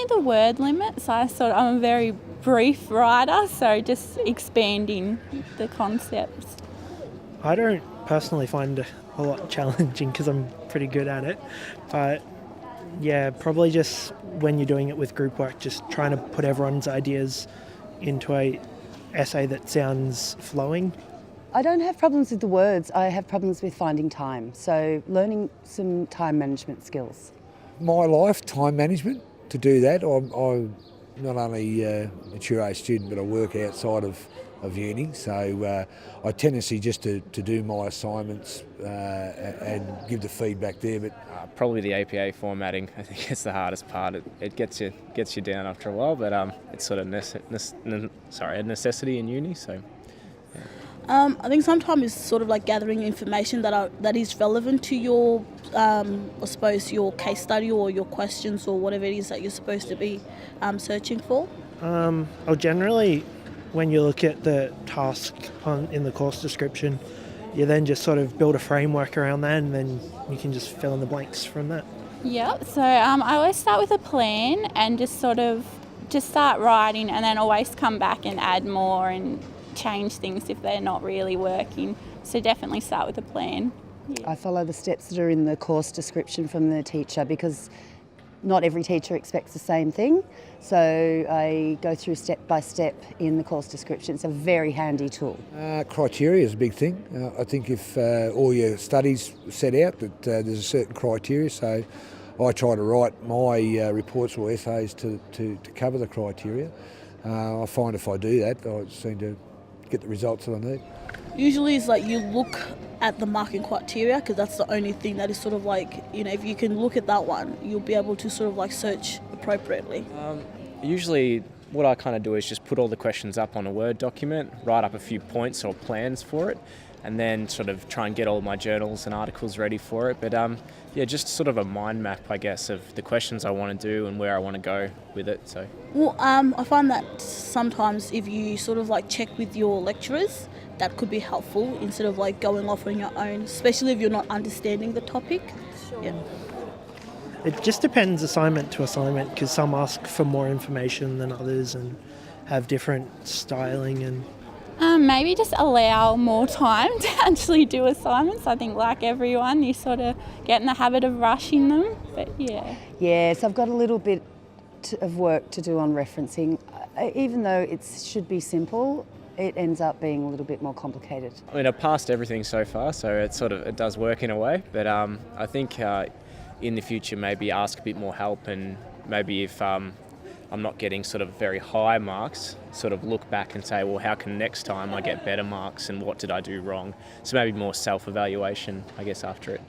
Mainly the word limits. I'm a very brief writer, so just expanding the concepts. I don't personally find it a lot challenging because I'm pretty good at it, but yeah, probably just when you're doing it with group work, just trying to put everyone's ideas into a essay that sounds flowing. I don't have problems with the words, I have problems with finding time, so learning some time management skills. My life, time management, to do that. I'm not only a mature age student, but I work outside of uni, so I tendency just to do my assignments and give the feedback there. But probably the APA formatting, I think it's the hardest part. It gets you down after a while, but it's sort of a necessity in uni. So. Yeah. I think sometimes it's sort of like gathering information that is relevant to your, I suppose, your case study or your questions or whatever it is that you're supposed to be searching for. Generally, when you look at the task in the course description, you then just sort of build a framework around that, and then you can just fill in the blanks from that. Yeah, so I always start with a plan and just start writing, and then always come back and add more and change things if they're not really working. So definitely start with a plan. Yeah. I follow the steps that are in the course description from the teacher because not every teacher expects the same thing. So I go through step by step in the course description. It's a very handy tool. Criteria is a big thing. I think if all your studies set out that there's a certain criteria, so I try to write my reports or essays to cover the criteria. I find if I do that, I seem to get the results that I need. Usually it's like you look at the marking criteria because that's the only thing that is sort of like, if you can look at that one, you'll be able to sort of like search appropriately. Usually what I kind of do is just put all the questions up on a Word document, write up a few points or plans for it, and then sort of try and get all my journals and articles ready for it. But just sort of a mind map, I guess, of the questions I want to do and where I want to go with it. So. Well, I find that sometimes if you sort of like check with your lecturers, that could be helpful instead of like going off on your own, especially if you're not understanding the topic. Sure. Yeah. It just depends assignment to assignment because some ask for more information than others and have different styling and... Maybe just allow more time to actually do assignments. I think like everyone, you sort of get in the habit of rushing them, but yeah. Yes, I've got a little bit of work to do on referencing. Even though it should be simple, it ends up being a little bit more complicated. I mean, I've passed everything so far, so it does work in a way, but I think in the future maybe ask a bit more help, and maybe if I'm not getting sort of very high marks, sort of look back and say, well, how can next time I get better marks and what did I do wrong? So maybe more self-evaluation, I guess, after it.